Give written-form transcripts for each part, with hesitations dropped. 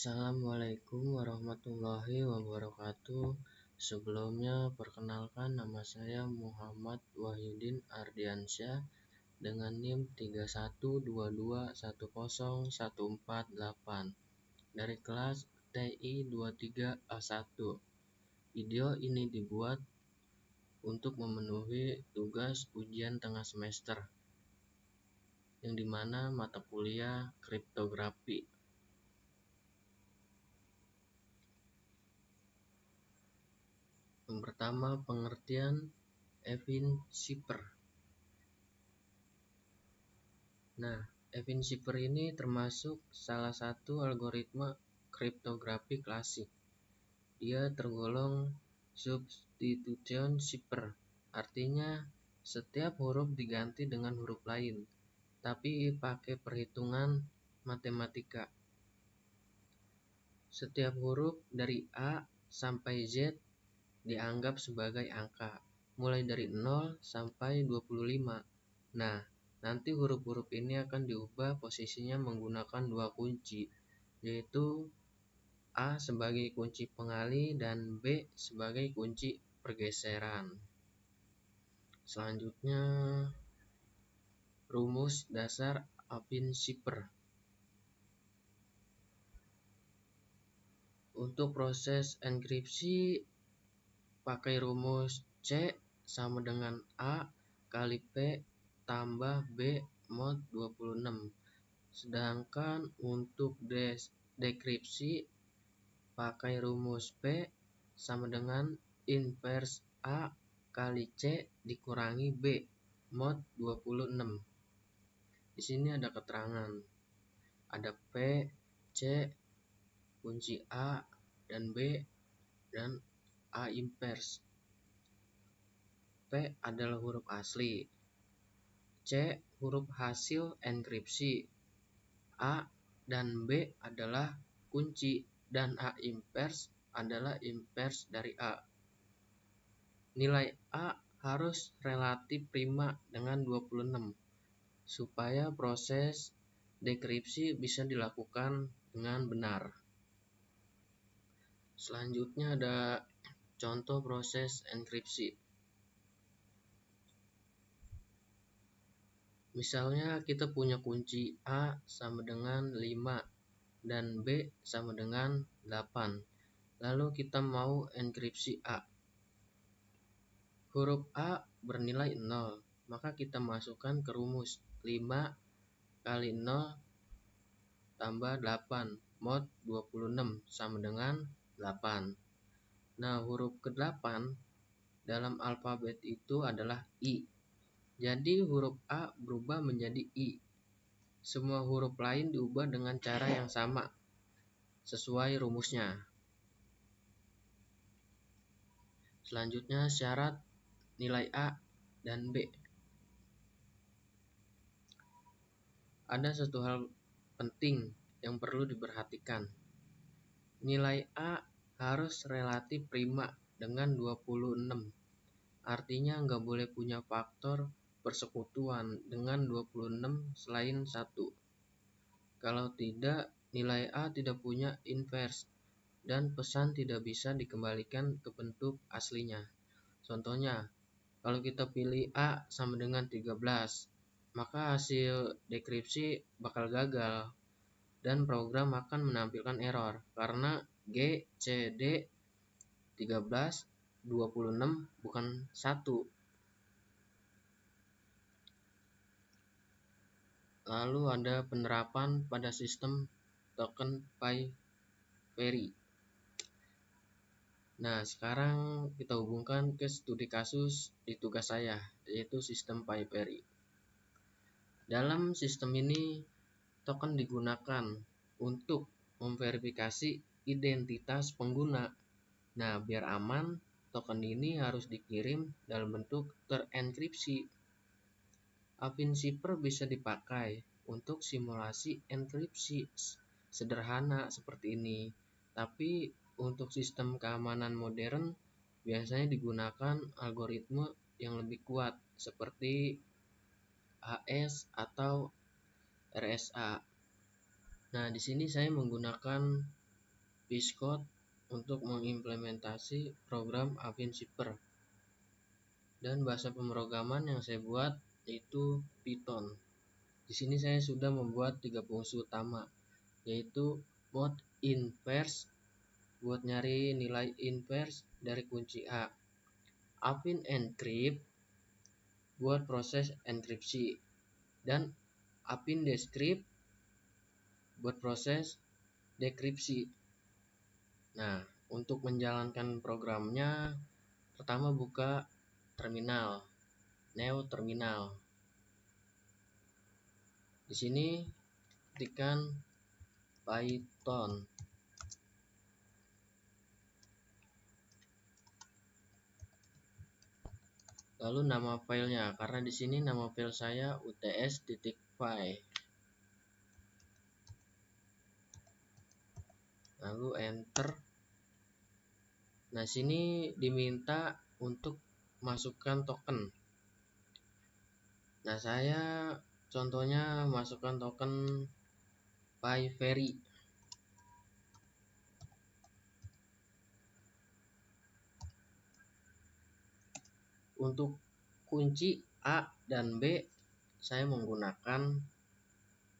Assalamualaikum warahmatullahi wabarakatuh. Sebelumnya, perkenalkan nama saya Muhammad Wahyudin Ardiansyah dengan NIM 3122101448 dari kelas TI 23A1. Video ini dibuat untuk memenuhi tugas ujian tengah semester, yang dimana mata kuliah kriptografi. Yang pertama, pengertian Evin Shipper. Nah, Evin Shipper ini termasuk salah satu algoritma kriptografi klasik. Dia tergolong substitution shipper, artinya setiap huruf diganti dengan huruf lain, tapi pakai perhitungan matematika. Setiap huruf dari A sampai Z dianggap sebagai angka, mulai dari 0 sampai 25. Nah, nanti huruf-huruf ini akan diubah posisinya menggunakan dua kunci, yaitu A sebagai kunci pengali dan B sebagai kunci pergeseran. Selanjutnya, rumus dasar Evin Shipper. Untuk proses enkripsi pakai rumus C sama dengan A kali P tambah B mod 26. Sedangkan untuk dekripsi pakai rumus P sama dengan inverse A kali C dikurangi B mod 26. Di sini ada keterangan. Ada P, C, kunci A, dan B, dan A inverse. P adalah huruf asli, C huruf hasil enkripsi, A dan B adalah kunci, dan A inverse adalah inverse dari A. Nilai A harus relatif prima dengan 26 supaya proses dekripsi bisa dilakukan dengan benar. Selanjutnya ada contoh proses enkripsi. Misalnya kita punya kunci A sama dengan 5 dan B sama dengan 8. Lalu kita mau enkripsi A. Huruf A bernilai 0, maka kita masukkan ke rumus 5 kali 0 tambah 8 mod 26 sama dengan 8. Nah, huruf ke-8 dalam alfabet itu adalah I. Jadi huruf A berubah menjadi I. Semua huruf lain diubah dengan cara yang sama, sesuai rumusnya. Selanjutnya syarat nilai A dan B. Ada satu hal penting yang perlu diperhatikan. Nilai A harus relatif prima dengan 26. Artinya nggak boleh punya faktor persekutuan dengan 26 selain 1. Kalau tidak, nilai A tidak punya inverse dan pesan tidak bisa dikembalikan ke bentuk aslinya. Contohnya, kalau kita pilih A sama dengan 13, maka hasil dekripsi bakal gagal dan program akan menampilkan error karena G, C, D 13, 26 bukan 1. Lalu ada penerapan pada sistem token PyPerry. Nah, sekarang kita hubungkan ke studi kasus di tugas saya, yaitu sistem PyPerry. Dalam sistem ini, token digunakan untuk memverifikasi identitas pengguna. Nah, biar aman, token ini harus dikirim dalam bentuk terenkripsi. Evin Shipper bisa dipakai untuk simulasi enkripsi sederhana seperti ini. Tapi untuk sistem keamanan modern biasanya digunakan algoritma yang lebih kuat seperti AES atau RSA. Nah, di sini saya menggunakan VS Code untuk mengimplementasi program AppinZipper. Dan bahasa pemrograman yang saya buat yaitu Python. Di sini saya sudah membuat 3 fungsi utama, yaitu mode inverse buat nyari nilai inverse dari kunci A, Appin encrypt buat proses enkripsi, dan Appin descript buat proses dekripsi. Nah, untuk menjalankan programnya, pertama buka terminal, new terminal. Di sini ketikkan Python. Lalu nama filenya, karena di sini nama file saya uts.py. Lalu enter. Nah, sini diminta untuk masukkan token. Nah, saya contohnya masukkan token PyVery. Untuk kunci A dan B, saya menggunakan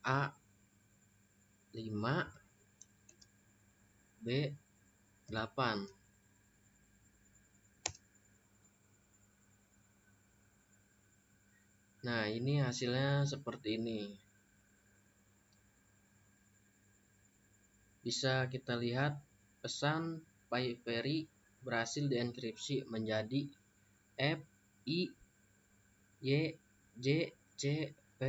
A5, B8. Nah, ini hasilnya seperti ini. Bisa kita lihat pesan PyVery berhasil dienkripsi menjadi F, I, Y, J, C, P,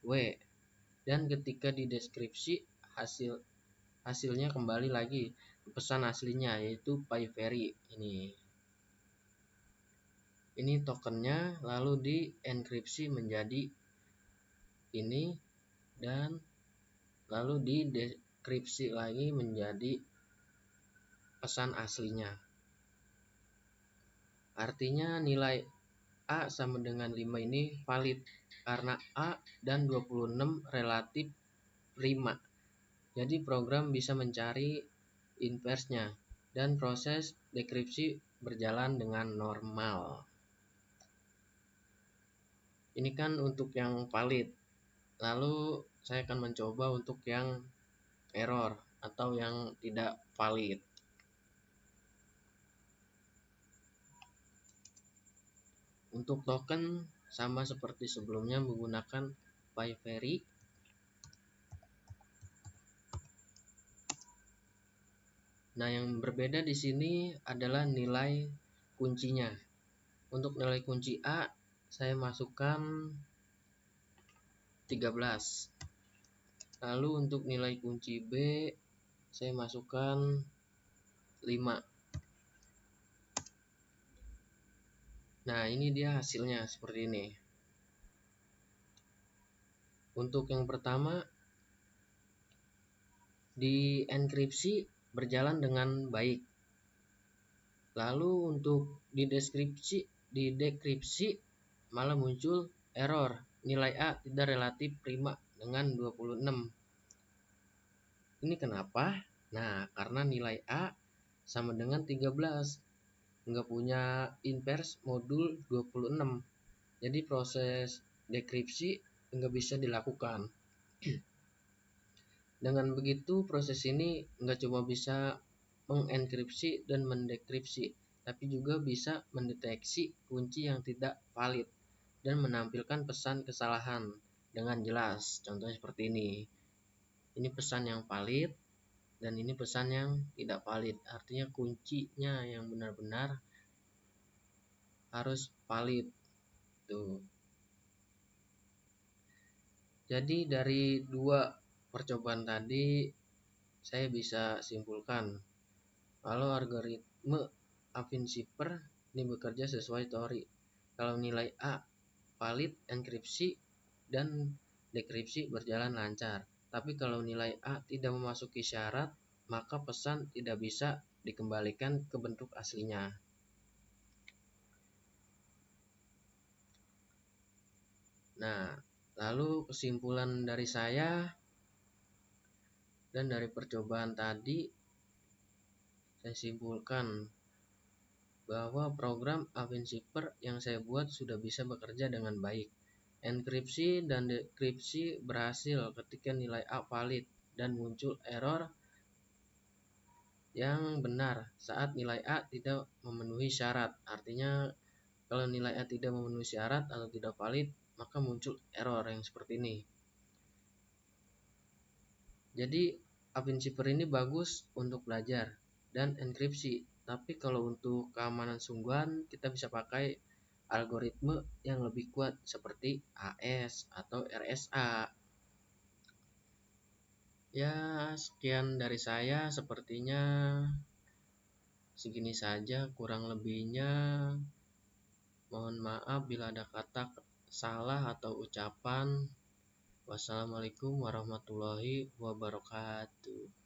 W. Dan ketika di deskripsi hasilnya kembali lagi ke pesan aslinya, yaitu PyVery ini. Ini tokennya lalu dienkripsi menjadi ini, dan lalu didekripsi lagi menjadi pesan aslinya. Artinya nilai A sama dengan 5 ini valid karena A dan 26 relatif prima. Jadi program bisa mencari inverse-nya dan proses dekripsi berjalan dengan normal. Ini kan untuk yang valid. Lalu saya akan mencoba untuk yang error atau yang tidak valid. Untuk token sama seperti sebelumnya menggunakan PyVery. Nah, yang berbeda di sini adalah nilai kuncinya. Untuk nilai kunci A saya masukkan 13. Lalu untuk nilai kunci B saya masukkan 5. Nah, ini dia hasilnya seperti ini. Untuk yang pertama, di enkripsi berjalan dengan baik. Lalu untuk di dekripsi malah muncul error. Nilai A tidak relatif prima dengan 26. Ini kenapa? Nah, karena nilai A sama dengan 13. Nggak punya inverse modul 26. Jadi proses dekripsi nggak bisa dilakukan. Dengan begitu proses ini nggak cuma bisa mengenkripsi dan mendekripsi, tapi juga bisa mendeteksi kunci yang tidak valid dan menampilkan pesan kesalahan dengan jelas. Contohnya seperti ini. Ini pesan yang valid dan ini pesan yang tidak valid. Artinya kuncinya yang benar-benar harus valid. Tuh. Jadi dari dua percobaan tadi saya bisa simpulkan kalau algoritme AppinZipper ini bekerja sesuai teori. Kalau nilai A valid, enkripsi dan dekripsi berjalan lancar. Tapi kalau nilai A tidak memasuki syarat, maka pesan tidak bisa dikembalikan ke bentuk aslinya. Nah, lalu kesimpulan dari saya dan dari percobaan tadi, saya simpulkan bahwa program AppinZipper yang saya buat sudah bisa bekerja dengan baik. Enkripsi dan dekripsi berhasil ketika nilai A valid dan muncul error yang benar saat nilai A tidak memenuhi syarat. Artinya kalau nilai A tidak memenuhi syarat atau tidak valid, maka muncul error yang seperti ini. Jadi AppinZipper ini bagus untuk belajar dan enkripsi. Tapi kalau untuk keamanan sungguhan, kita bisa pakai algoritma yang lebih kuat seperti AES atau RSA. Ya, sekian dari saya. Sepertinya segini saja, kurang lebihnya mohon maaf bila ada kata salah atau ucapan. Wassalamualaikum warahmatullahi wabarakatuh.